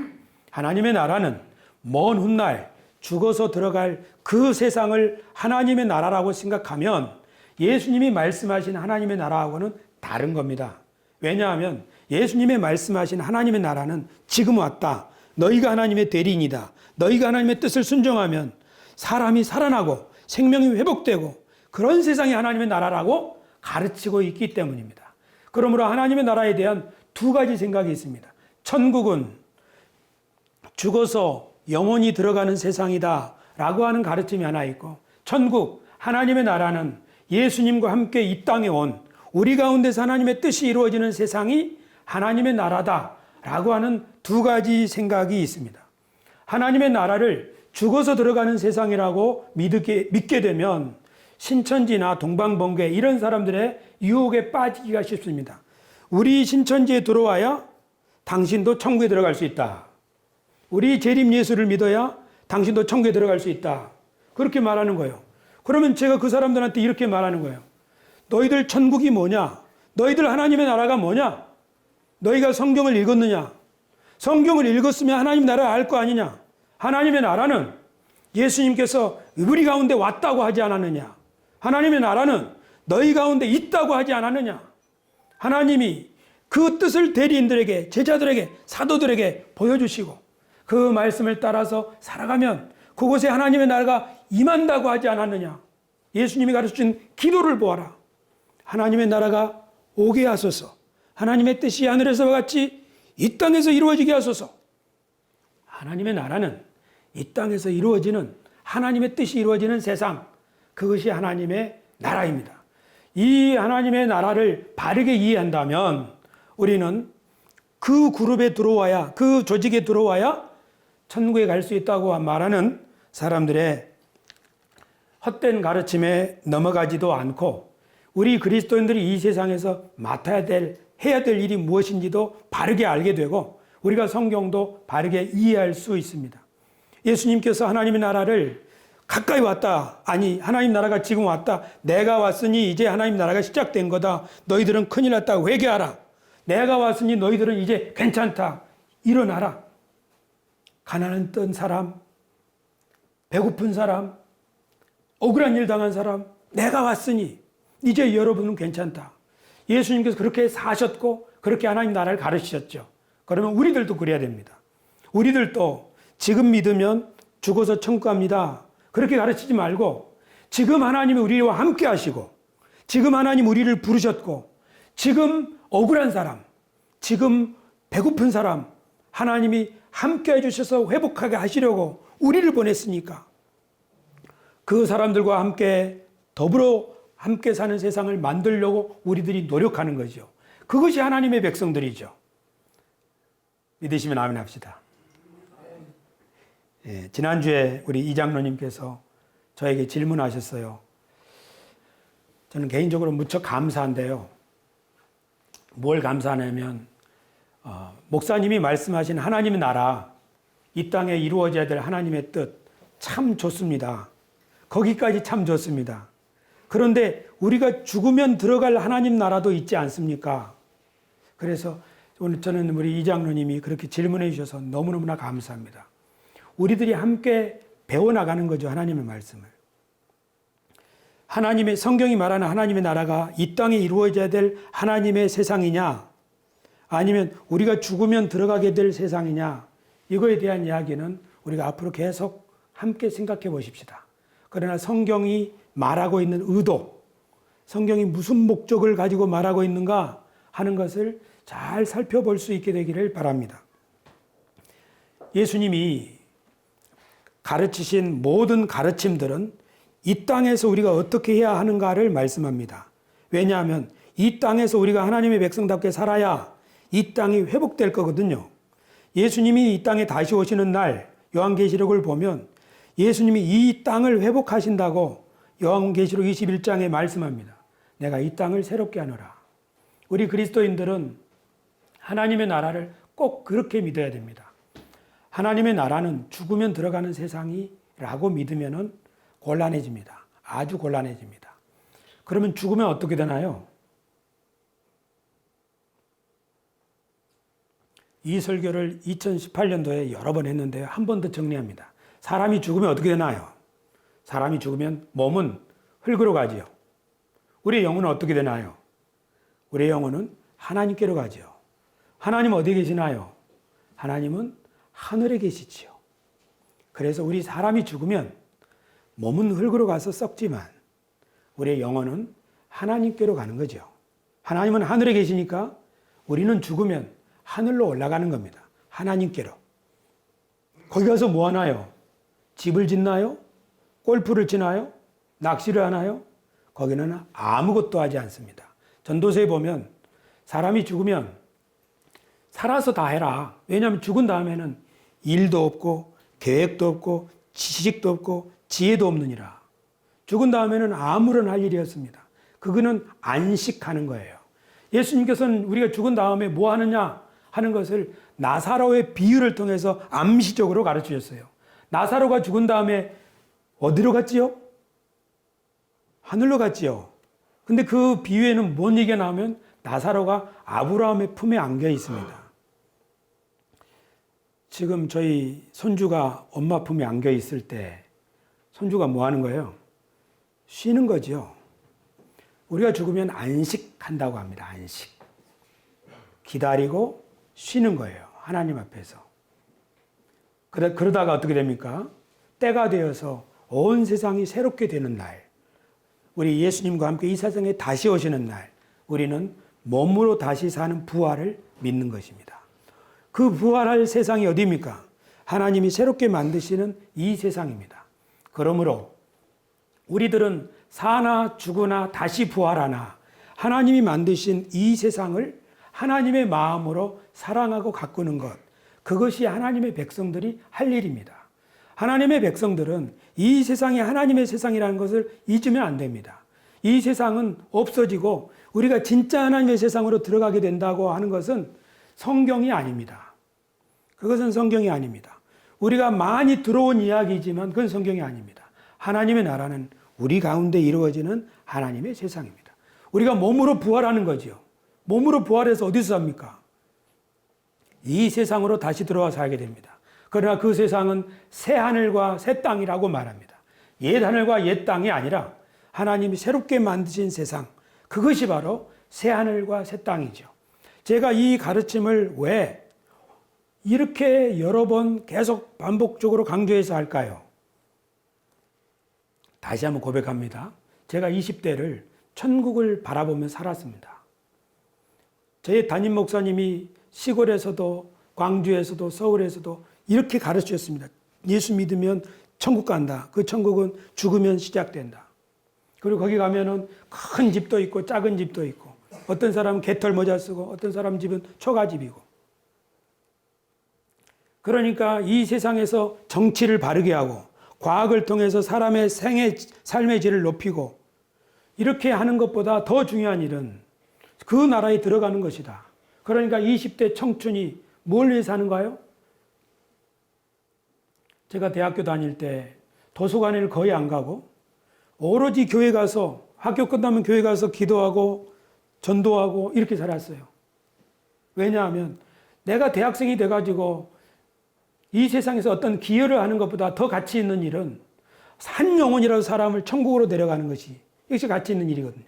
하나님의 나라는 먼 훗날 죽어서 들어갈 그 세상을 하나님의 나라라고 생각하면 예수님이 말씀하신 하나님의 나라하고는 다른 겁니다. 왜냐하면 예수님의 말씀하신 하나님의 나라는 지금 왔다. 너희가 하나님의 대리인이다. 너희가 하나님의 뜻을 순종하면 사람이 살아나고 생명이 회복되고 그런 세상이 하나님의 나라라고 가르치고 있기 때문입니다. 그러므로 하나님의 나라에 대한 두 가지 생각이 있습니다. 천국은 죽어서 영원히 들어가는 세상이다 라고 하는 가르침이 하나 있고, 천국, 하나님의 나라는 예수님과 함께 이 땅에 온 우리 가운데서 하나님의 뜻이 이루어지는 세상이 하나님의 나라다 라고 하는 두 가지 생각이 있습니다. 하나님의 나라를 죽어서 들어가는 세상이라고 믿게 되면 신천지나 동방번개 이런 사람들의 유혹에 빠지기가 쉽습니다. 우리 신천지에 들어와야 당신도 천국에 들어갈 수 있다. 우리 재림 예수를 믿어야 당신도 천국에 들어갈 수 있다. 그렇게 말하는 거예요. 그러면 제가 그 사람들한테 이렇게 말하는 거예요. 너희들 천국이 뭐냐? 너희들 하나님의 나라가 뭐냐? 너희가 성경을 읽었느냐? 성경을 읽었으면 하나님 나라를 알 거 아니냐? 하나님의 나라는 예수님께서 우리 가운데 왔다고 하지 않았느냐? 하나님의 나라는 너희 가운데 있다고 하지 않았느냐? 하나님이 그 뜻을 대리인들에게, 제자들에게, 사도들에게 보여주시고 그 말씀을 따라서 살아가면 그곳에 하나님의 나라가 임한다고 하지 않았느냐? 예수님이 가르쳐준 기도를 보아라. 하나님의 나라가 오게 하소서. 하나님의 뜻이 하늘에서와 같이 이 땅에서 이루어지게 하소서. 하나님의 나라는 이 땅에서 이루어지는 하나님의 뜻이 이루어지는 세상, 그것이 하나님의 나라입니다. 이 하나님의 나라를 바르게 이해한다면 우리는 그 그룹에 들어와야, 그 조직에 들어와야 천국에 갈 수 있다고 말하는 사람들의 헛된 가르침에 넘어가지도 않고 우리 그리스도인들이 이 세상에서 맡아야 될, 해야 될 일이 무엇인지도 바르게 알게 되고 우리가 성경도 바르게 이해할 수 있습니다. 예수님께서 하나님의 나라를 가까이 왔다. 아니, 하나님 나라가 지금 왔다. 내가 왔으니 이제 하나님 나라가 시작된 거다. 너희들은 큰일 났다. 회개하라. 내가 왔으니 너희들은 이제 괜찮다. 일어나라. 가난했던 사람, 배고픈 사람, 억울한 일 당한 사람, 내가 왔으니 이제 여러분은 괜찮다. 예수님께서 그렇게 사셨고 그렇게 하나님 나라를 가르치셨죠. 그러면 우리들도 그래야 됩니다. 우리들도 지금 믿으면 죽어서 천국 갑니다. 그렇게 가르치지 말고 지금 하나님이 우리와 함께 하시고 지금 하나님 우리를 부르셨고 지금 억울한 사람, 지금 배고픈 사람 하나님이 함께 해주셔서 회복하게 하시려고 우리를 보냈으니까 그 사람들과 함께 더불어 함께 사는 세상을 만들려고 우리들이 노력하는 거죠. 그것이 하나님의 백성들이죠. 믿으시면 아멘 합시다. 예, 지난주에 우리 이장로님께서 저에게 질문하셨어요. 저는 개인적으로 무척 감사한데요. 뭘 감사하냐면 목사님이 말씀하신 하나님의 나라, 이 땅에 이루어져야 될 하나님의 뜻 참 좋습니다. 거기까지 참 좋습니다. 그런데 우리가 죽으면 들어갈 하나님 나라도 있지 않습니까? 그래서 오늘 저는 우리 이장로님이 그렇게 질문해 주셔서 너무너무나 감사합니다. 우리들이 함께 배워나가는 거죠. 하나님의 말씀을. 하나님의 성경이 말하는 하나님의 나라가 이 땅에 이루어져야 될 하나님의 세상이냐 아니면 우리가 죽으면 들어가게 될 세상이냐 이거에 대한 이야기는 우리가 앞으로 계속 함께 생각해 보십시다. 그러나 성경이 말하고 있는 의도, 성경이 무슨 목적을 가지고 말하고 있는가 하는 것을 잘 살펴볼 수 있게 되기를 바랍니다. 예수님이 가르치신 모든 가르침들은 이 땅에서 우리가 어떻게 해야 하는가를 말씀합니다. 왜냐하면 이 땅에서 우리가 하나님의 백성답게 살아야 이 땅이 회복될 거거든요. 예수님이 이 땅에 다시 오시는 날 요한계시록을 보면 예수님이 이 땅을 회복하신다고 요한계시록 21장에 말씀합니다. 내가 이 땅을 새롭게 하노라. 우리 그리스도인들은 하나님의 나라를 꼭 그렇게 믿어야 됩니다. 하나님의 나라는 죽으면 들어가는 세상이라고 믿으면 곤란해집니다. 아주 곤란해집니다. 그러면 죽으면 어떻게 되나요? 이 설교를 2018년도에 여러 번 했는데요. 한 번 더 정리합니다. 사람이 죽으면 어떻게 되나요? 사람이 죽으면 몸은 흙으로 가지요. 우리의 영혼은 어떻게 되나요? 우리의 영혼은 하나님께로 가지요. 하나님 어디 계시나요? 하나님은 하늘에 계시지요. 그래서 우리 사람이 죽으면 몸은 흙으로 가서 썩지만 우리의 영혼은 하나님께로 가는 거죠. 하나님은 하늘에 계시니까 우리는 죽으면 하늘로 올라가는 겁니다. 하나님께로. 거기 가서 뭐 하나요? 집을 짓나요? 골프를 치나요? 낚시를 하나요? 거기는 아무것도 하지 않습니다. 전도서에 보면 사람이 죽으면 살아서 다 해라. 왜냐하면 죽은 다음에는 일도 없고 계획도 없고 지식도 없고 지혜도 없느니라. 죽은 다음에는 아무런 할 일이 없습니다. 그거는 안식하는 거예요. 예수님께서는 우리가 죽은 다음에 뭐 하느냐 하는 것을 나사로의 비유를 통해서 암시적으로 가르치셨어요. 나사로가 죽은 다음에 어디로 갔지요? 하늘로 갔지요. 근데 그 비유에는 뭔 얘기가 나오면 나사로가 아브라함의 품에 안겨 있습니다. 지금 저희 손주가 엄마 품에 안겨 있을 때 손주가 뭐 하는 거예요? 쉬는 거죠. 우리가 죽으면 안식한다고 합니다. 안식. 기다리고 쉬는 거예요. 하나님 앞에서. 그러다가 어떻게 됩니까? 때가 되어서 온 세상이 새롭게 되는 날, 우리 예수님과 함께 이 세상에 다시 오시는 날, 우리는 몸으로 다시 사는 부활을 믿는 것입니다. 그 부활할 세상이 어디입니까? 하나님이 새롭게 만드시는 이 세상입니다. 그러므로 우리들은 사나 죽으나 다시 부활하나 하나님이 만드신 이 세상을 하나님의 마음으로 사랑하고 가꾸는 것, 그것이 하나님의 백성들이 할 일입니다. 하나님의 백성들은 이 세상이 하나님의 세상이라는 것을 잊으면 안 됩니다. 이 세상은 없어지고 우리가 진짜 하나님의 세상으로 들어가게 된다고 하는 것은 성경이 아닙니다. 그것은 성경이 아닙니다. 우리가 많이 들어온 이야기지만 그건 성경이 아닙니다. 하나님의 나라는 우리 가운데 이루어지는 하나님의 세상입니다. 우리가 몸으로 부활하는 거지요. 몸으로 부활해서 어디서 삽니까? 이 세상으로 다시 들어와 살게 됩니다. 그러나 그 세상은 새 하늘과 새 땅이라고 말합니다. 옛 하늘과 옛 땅이 아니라 하나님이 새롭게 만드신 세상, 그것이 바로 새 하늘과 새 땅이죠. 제가 이 가르침을 왜 이렇게 여러 번 계속 반복적으로 강조해서 할까요? 다시 한번 고백합니다. 제가 20대를 천국을 바라보며 살았습니다. 제 담임 목사님이 시골에서도 광주에서도 서울에서도 이렇게 가르치셨습니다. 예수 믿으면 천국 간다. 그 천국은 죽으면 시작된다. 그리고 거기 가면은 큰 집도 있고 작은 집도 있고 어떤 사람은 개털 모자 쓰고 어떤 사람 집은 초가집이고. 그러니까 이 세상에서 정치를 바르게 하고 과학을 통해서 사람의 삶의 질을 높이고 이렇게 하는 것보다 더 중요한 일은 그 나라에 들어가는 것이다. 그러니까 20대 청춘이 뭘 위해서 하는가요? 제가 대학교 다닐 때 도서관에는 거의 안 가고 오로지 교회 가서 학교 끝나면 교회 가서 기도하고 전도하고 이렇게 살았어요. 왜냐하면 내가 대학생이 돼가지고 이 세상에서 어떤 기여를 하는 것보다 더 가치 있는 일은 한 영혼이라도 사람을 천국으로 데려가는 것이 이것이 가치 있는 일이거든요.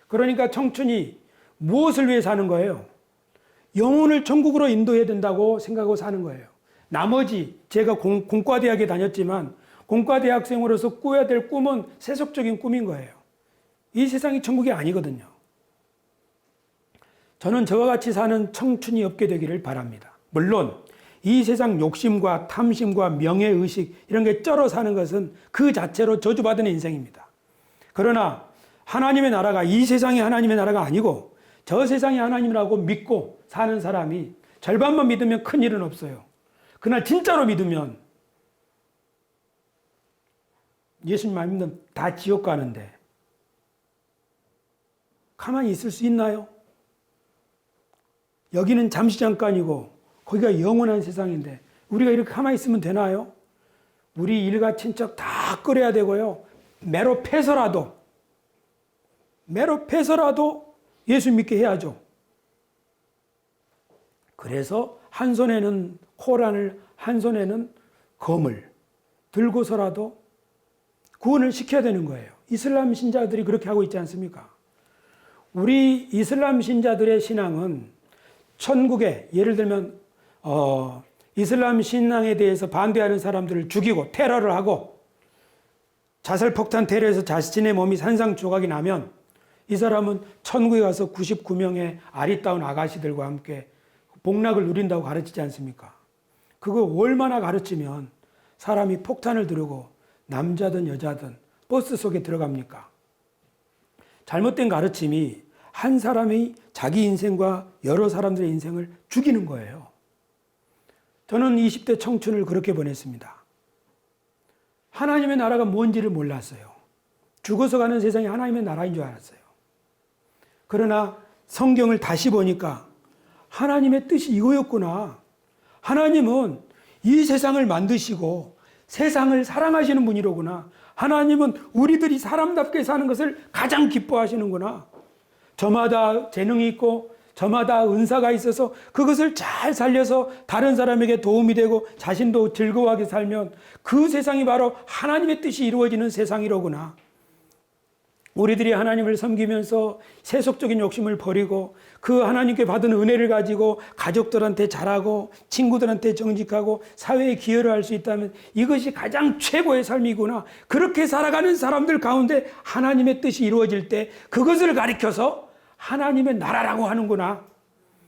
그러니까 청춘이 무엇을 위해 사는 거예요? 영혼을 천국으로 인도해야 된다고 생각하고 사는 거예요. 나머지 제가 공과대학에 다녔지만 공과대학생으로서 꾸어야 될 꿈은 세속적인 꿈인 거예요. 이 세상이 천국이 아니거든요. 저는 저와 같이 사는 청춘이 없게 되기를 바랍니다. 물론 이 세상 욕심과 탐심과 명예의식 이런 게 쩔어 사는 것은 그 자체로 저주받은 인생입니다. 그러나 하나님의 나라가 이 세상이 하나님의 나라가 아니고 저 세상이 하나님이라고 믿고 사는 사람이 절반만 믿으면 큰 일은 없어요. 그날 진짜로 믿으면 예수님 안 믿으면 다 지옥 가는데 가만히 있을 수 있나요? 여기는 잠시 잠깐이고 거기가 영원한 세상인데 우리가 이렇게 가만히 있으면 되나요? 우리 일가 친척 다 끌어야 되고요. 매로 패서라도 예수 믿게 해야죠. 그래서 한 손에는 코란을 한 손에는 검을 들고서라도 구원을 시켜야 되는 거예요. 이슬람 신자들이 그렇게 하고 있지 않습니까? 우리 이슬람 신자들의 신앙은 천국에 예를 들면 이슬람 신앙에 대해서 반대하는 사람들을 죽이고 테러를 하고 자살폭탄 테러에서 자신의 몸이 산산조각이 나면 이 사람은 천국에 가서 99명의 아리따운 아가씨들과 함께 복락을 누린다고 가르치지 않습니까? 그거 얼마나 가르치면 사람이 폭탄을 들고 남자든 여자든 버스 속에 들어갑니까? 잘못된 가르침이 한 사람이 자기 인생과 여러 사람들의 인생을 죽이는 거예요. 저는 20대 청춘을 그렇게 보냈습니다. 하나님의 나라가 뭔지를 몰랐어요. 죽어서 가는 세상이 하나님의 나라인 줄 알았어요. 그러나 성경을 다시 보니까 하나님의 뜻이 이거였구나. 하나님은 이 세상을 만드시고 세상을 사랑하시는 분이로구나. 하나님은 우리들이 사람답게 사는 것을 가장 기뻐하시는구나. 저마다 재능이 있고 저마다 은사가 있어서 그것을 잘 살려서 다른 사람에게 도움이 되고 자신도 즐거워하게 살면 그 세상이 바로 하나님의 뜻이 이루어지는 세상이로구나. 우리들이 하나님을 섬기면서 세속적인 욕심을 버리고 그 하나님께 받은 은혜를 가지고 가족들한테 잘하고 친구들한테 정직하고 사회에 기여를 할 수 있다면 이것이 가장 최고의 삶이구나. 그렇게 살아가는 사람들 가운데 하나님의 뜻이 이루어질 때 그것을 가리켜서 하나님의 나라라고 하는구나.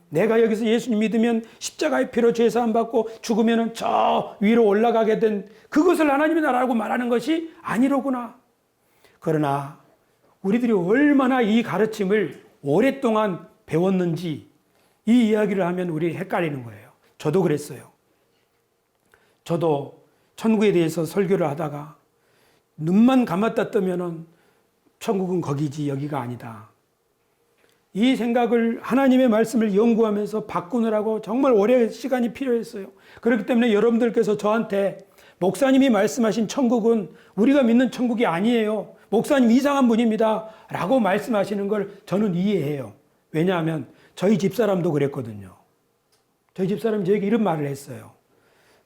내가 여기서 예수님 믿으면 십자가의 피로 죄사함 받고 죽으면 저 위로 올라가게 된 그것을 하나님의 나라라고 말하는 것이 아니로구나. 그러나 우리들이 얼마나 이 가르침을 오랫동안 배웠는지 이 이야기를 하면 우리 헷갈리는 거예요. 저도 그랬어요. 저도 천국에 대해서 설교를 하다가 눈만 감았다 뜨면은 천국은 거기지 여기가 아니다. 이 생각을 하나님의 말씀을 연구하면서 바꾸느라고 정말 오래 시간이 필요했어요. 그렇기 때문에 여러분들께서 저한테 목사님이 말씀하신 천국은 우리가 믿는 천국이 아니에요. 목사님 이상한 분입니다. 라고 말씀하시는 걸 저는 이해해요. 왜냐하면 저희 집사람도 그랬거든요. 저희 집사람이 저에게 이런 말을 했어요.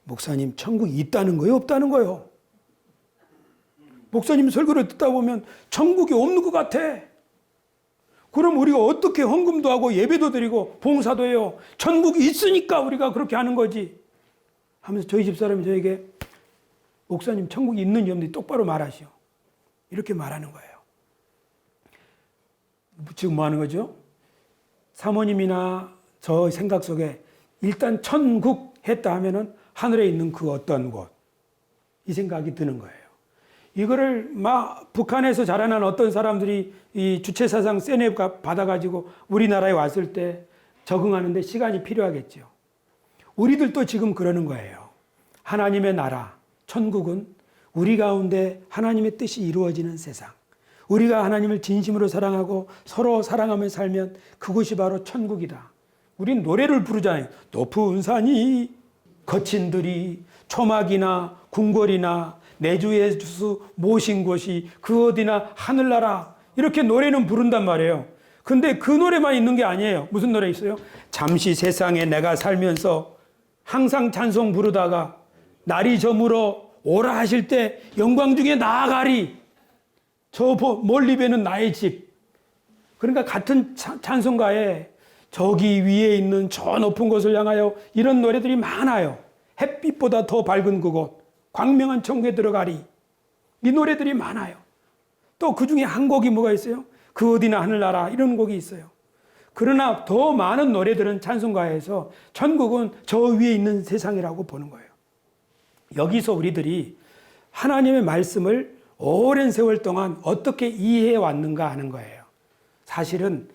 목사님 천국이 있다는 거요? 없다는 거요? 목사님 설교를 듣다 보면 천국이 없는 것 같아. 그럼 우리가 어떻게 헌금도 하고 예배도 드리고 봉사도 해요? 천국이 있으니까 우리가 그렇게 하는 거지. 하면서 저희 집사람이 저에게 목사님 천국이 있는지 없는지 똑바로 말하시오. 이렇게 말하는 거예요. 지금 뭐 하는 거죠? 사모님이나 저 생각 속에 일단 천국 했다 하면은 하늘에 있는 그 어떤 곳, 이 생각이 드는 거예요. 이거를 막 북한에서 자라난 어떤 사람들이 이 주체사상 세뇌 받아가지고 우리나라에 왔을 때 적응하는데 시간이 필요하겠죠. 우리들도 지금 그러는 거예요. 하나님의 나라, 천국은 우리 가운데 하나님의 뜻이 이루어지는 세상. 우리가 하나님을 진심으로 사랑하고 서로 사랑하며 살면 그곳이 바로 천국이다. 우린 노래를 부르잖아요. 높은 산이 거친 들이 초막이나 궁궐이나 내주의 주수 모신 곳이 그 어디나 하늘나라. 이렇게 노래는 부른단 말이에요. 근데 그 노래만 있는 게 아니에요. 무슨 노래 있어요? 잠시 세상에 내가 살면서 항상 찬송 부르다가 날이 저물어 오라 하실 때 영광 중에 나아가리. 저 멀리 뵈는 나의 집. 그러니까 같은 찬송가에 저기 위에 있는 저 높은 곳을 향하여 이런 노래들이 많아요. 햇빛보다 더 밝은 그곳, 광명한 천국에 들어가리. 이 노래들이 많아요. 또 그 중에 한 곡이 뭐가 있어요? 그 어디나 하늘나라 이런 곡이 있어요. 그러나 더 많은 노래들은 찬송가에서 천국은 저 위에 있는 세상이라고 보는 거예요. 여기서 우리들이 하나님의 말씀을 오랜 세월 동안 어떻게 이해해 왔는가 하는 거예요. 사실은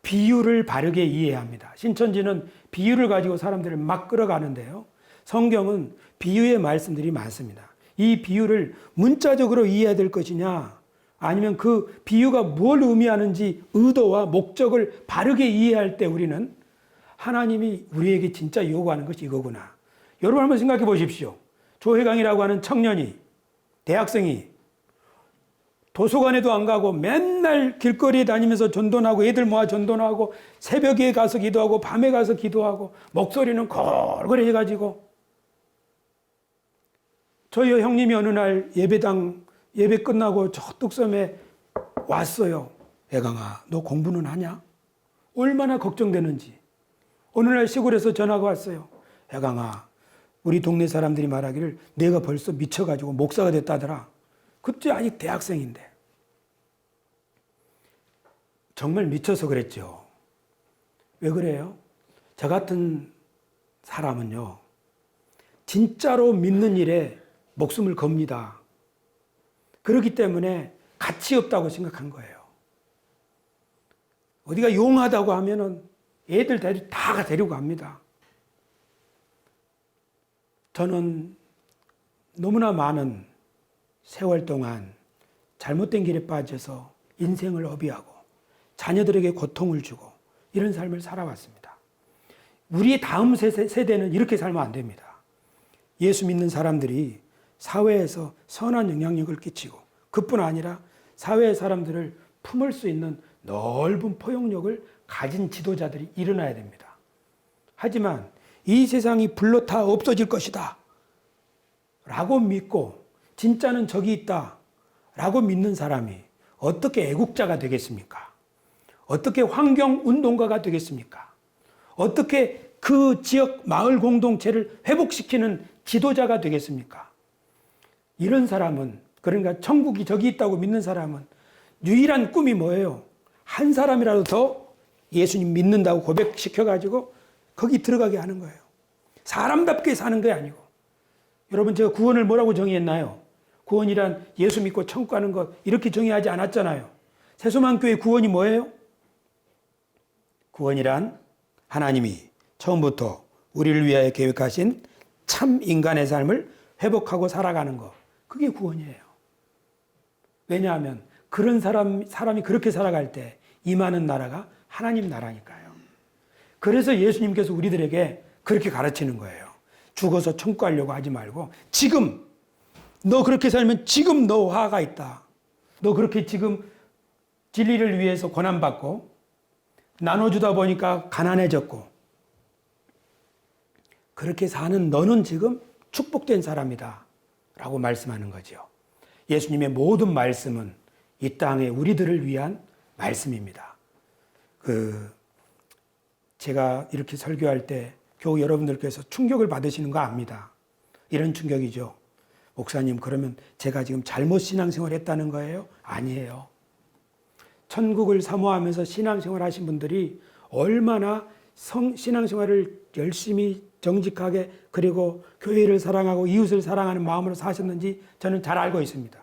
비유를 바르게 이해해야 합니다. 신천지는 비유를 가지고 사람들을 막 끌어가는데요. 성경은 비유의 말씀들이 많습니다. 이 비유를 문자적으로 이해해야 될 것이냐, 아니면 그 비유가 뭘 의미하는지 의도와 목적을 바르게 이해할 때 우리는 하나님이 우리에게 진짜 요구하는 것이 이거구나. 여러분 한번 생각해 보십시오. 조혜강이라고 하는 청년이, 대학생이 도서관에도 안 가고 맨날 길거리에 다니면서 전도하고 애들 모아 전도하고 새벽에 가서 기도하고 밤에 가서 기도하고 목소리는 걸걸이 해가지고 저희 형님이 어느 날 예배 끝나고 저 뚝섬에 왔어요. 애강아, 너 공부는 하냐? 얼마나 걱정되는지. 어느 날 시골에서 전화가 왔어요. 애강아, 우리 동네 사람들이 말하기를 내가 벌써 미쳐가지고 목사가 됐다더라. 그때 아직 대학생인데. 정말 미쳐서 그랬죠. 왜 그래요? 저 같은 사람은요, 진짜로 믿는 일에 목숨을 겁니다. 그렇기 때문에 가치 없다고 생각한 거예요. 어디가 용하다고 하면은 애들 다 데리고 갑니다. 저는 너무나 많은 세월 동안 잘못된 길에 빠져서 인생을 허비하고 자녀들에게 고통을 주고 이런 삶을 살아왔습니다. 우리의 다음 세대는 이렇게 살면 안 됩니다. 예수 믿는 사람들이 사회에서 선한 영향력을 끼치고 그뿐 아니라 사회의 사람들을 품을 수 있는 넓은 포용력을 가진 지도자들이 일어나야 됩니다. 하지만 이 세상이 불로 다 없어질 것이다 라고 믿고 진짜는 저기 있다 라고 믿는 사람이 어떻게 애국자가 되겠습니까? 어떻게 환경운동가가 되겠습니까? 어떻게 그 지역 마을 공동체를 회복시키는 지도자가 되겠습니까? 이런 사람은, 그러니까 천국이 저기 있다고 믿는 사람은 유일한 꿈이 뭐예요? 한 사람이라도 더 예수님 믿는다고 고백시켜가지고 거기 들어가게 하는 거예요. 사람답게 사는 게 아니고. 여러분, 제가 구원을 뭐라고 정의했나요? 구원이란 예수 믿고 천국 가는 것, 이렇게 정의하지 않았잖아요. 새소망교회 구원이 뭐예요? 구원이란 하나님이 처음부터 우리를 위하여 계획하신 참 인간의 삶을 회복하고 살아가는 것. 그게 구원이에요. 왜냐하면 그런 사람이 그렇게 살아갈 때 임하는 나라가 하나님 나라니까요. 그래서 예수님께서 우리들에게 그렇게 가르치는 거예요. 죽어서 천국 가려고 하지 말고 지금 너 그렇게 살면 지금 너 화가 있다. 너 그렇게 지금 진리를 위해서 고난받고 나눠주다 보니까 가난해졌고 그렇게 사는 너는 지금 축복된 사람이다 라고 말씀하는 거죠. 예수님의 모든 말씀은 이 땅에 우리들을 위한 말씀입니다. 제가 이렇게 설교할 때 교우 여러분들께서 충격을 받으시는 거 압니다. 이런 충격이죠. 목사님, 그러면 제가 지금 잘못 신앙생활 했다는 거예요? 아니에요. 천국을 사모하면서 신앙생활 하신 분들이 얼마나 신앙생활을 열심히 정직하게 그리고 교회를 사랑하고 이웃을 사랑하는 마음으로 사셨는지 저는 잘 알고 있습니다.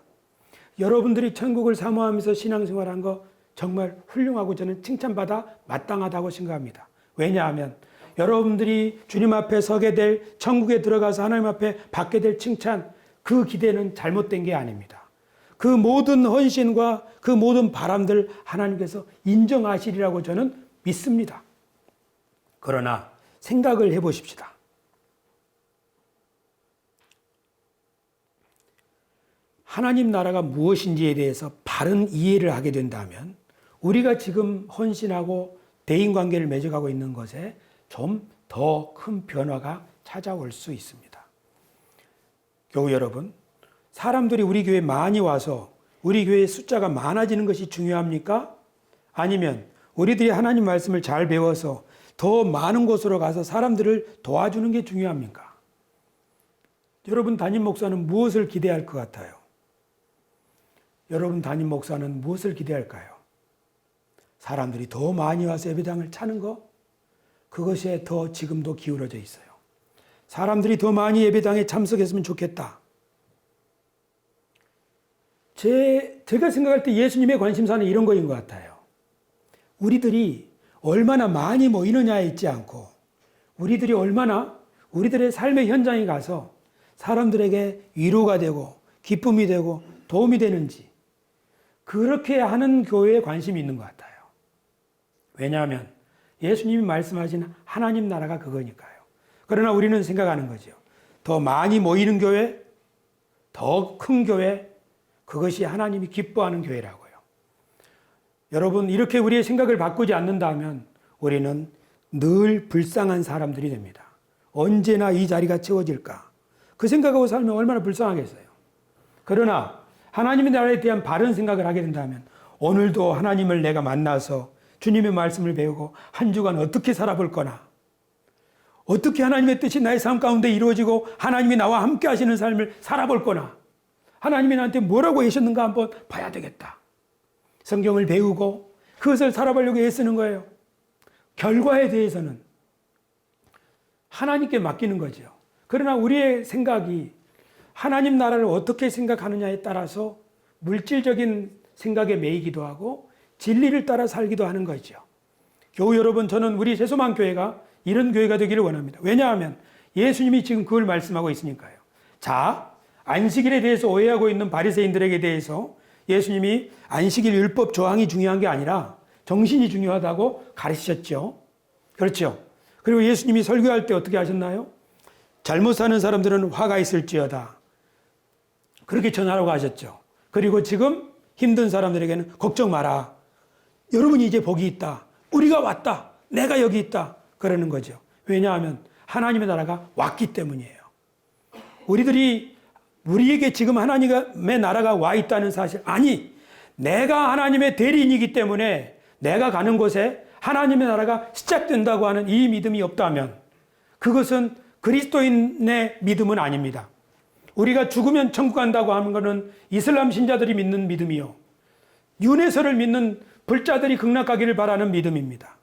여러분들이 천국을 사모하면서 신앙생활한 거 정말 훌륭하고 저는 칭찬받아 마땅하다고 생각합니다. 왜냐하면 여러분들이 주님 앞에 서게 될, 천국에 들어가서 하나님 앞에 받게 될 칭찬, 그 기대는 잘못된 게 아닙니다. 그 모든 헌신과 그 모든 바람들 하나님께서 인정하시리라고 저는 믿습니다. 그러나 생각을 해보십시다. 하나님 나라가 무엇인지에 대해서 바른 이해를 하게 된다면 우리가 지금 헌신하고 대인관계를 맺어가고 있는 것에 좀 더 큰 변화가 찾아올 수 있습니다. 교우 여러분, 사람들이 우리 교회에 많이 와서 우리 교회의 숫자가 많아지는 것이 중요합니까? 아니면 우리들이 하나님 말씀을 잘 배워서 더 많은 곳으로 가서 사람들을 도와주는 게 중요합니까? 여러분 담임 목사는 무엇을 기대할 것 같아요? 여러분 담임 목사는 무엇을 기대할까요? 사람들이 더 많이 와서 예배당을 차는 거? 그것에 더 지금도 기울어져 있어요. 사람들이 더 많이 예배당에 참석했으면 좋겠다. 제가 생각할 때 예수님의 관심사는 이런 거인 것 같아요. 우리들이 얼마나 많이 모이느냐에 있지 않고 우리들이 얼마나 우리들의 삶의 현장에 가서 사람들에게 위로가 되고 기쁨이 되고 도움이 되는지 그렇게 하는 교회에 관심이 있는 것 같아요. 왜냐하면 예수님이 말씀하신 하나님 나라가 그거니까요. 그러나 우리는 생각하는 거죠. 더 많이 모이는 교회, 더 큰 교회, 그것이 하나님이 기뻐하는 교회라고요. 여러분, 이렇게 우리의 생각을 바꾸지 않는다면 우리는 늘 불쌍한 사람들이 됩니다. 언제나 이 자리가 채워질까? 그 생각하고 살면 얼마나 불쌍하겠어요. 그러나 하나님의 나라에 대한 바른 생각을 하게 된다면 오늘도 하나님을 내가 만나서 주님의 말씀을 배우고 한 주간 어떻게 살아볼 거나 어떻게 하나님의 뜻이 나의 삶 가운데 이루어지고 하나님이 나와 함께 하시는 삶을 살아볼 거나 하나님이 나한테 뭐라고 하셨는가 한번 봐야 되겠다. 성경을 배우고 그것을 살아보려고 애쓰는 거예요. 결과에 대해서는 하나님께 맡기는 거죠. 그러나 우리의 생각이 하나님 나라를 어떻게 생각하느냐에 따라서 물질적인 생각에 매이기도 하고 진리를 따라 살기도 하는 거죠. 교우 여러분, 저는 우리 새소망 교회가 이런 교회가 되기를 원합니다. 왜냐하면 예수님이 지금 그걸 말씀하고 있으니까요. 자, 안식일에 대해서 오해하고 있는 바리새인들에게 대해서 예수님이 안식일 율법 조항이 중요한 게 아니라 정신이 중요하다고 가르치셨죠. 그렇죠. 그리고 예수님이 설교할 때 어떻게 하셨나요? 잘못 사는 사람들은 화가 있을지어다. 그렇게 전하라고 하셨죠. 그리고 지금 힘든 사람들에게는 걱정 마라. 여러분이 이제 복이 있다. 우리가 왔다. 내가 여기 있다. 그러는 거죠. 왜냐하면 하나님의 나라가 왔기 때문이에요. 우리에게 지금 하나님의 나라가 와 있다는 사실, 아니, 내가 하나님의 대리인이기 때문에 내가 가는 곳에 하나님의 나라가 시작된다고 하는 이 믿음이 없다면 그것은 그리스도인의 믿음은 아닙니다. 우리가 죽으면 천국 간다고 하는 것은 이슬람 신자들이 믿는 믿음이요, 윤회설을 믿는 불자들이 극락가기를 바라는 믿음입니다.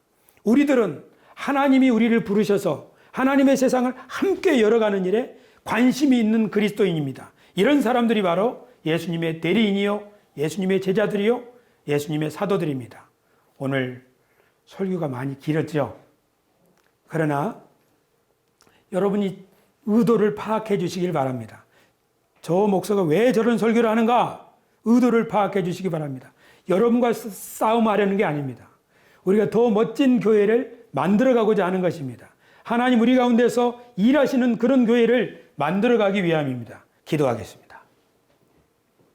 우리들은 하나님이 우리를 부르셔서 하나님의 세상을 함께 열어가는 일에 관심이 있는 그리스도인입니다. 이런 사람들이 바로 예수님의 대리인이요, 예수님의 제자들이요, 예수님의 사도들입니다. 오늘 설교가 많이 길었죠. 그러나 여러분이 의도를 파악해 주시길 바랍니다. 저 목사가 왜 저런 설교를 하는가? 의도를 파악해 주시기 바랍니다. 여러분과 싸움하려는 게 아닙니다. 우리가 더 멋진 교회를 만들어가고자 하는 것입니다. 하나님 우리 가운데서 일하시는 그런 교회를 만들어가기 위함입니다. 기도하겠습니다.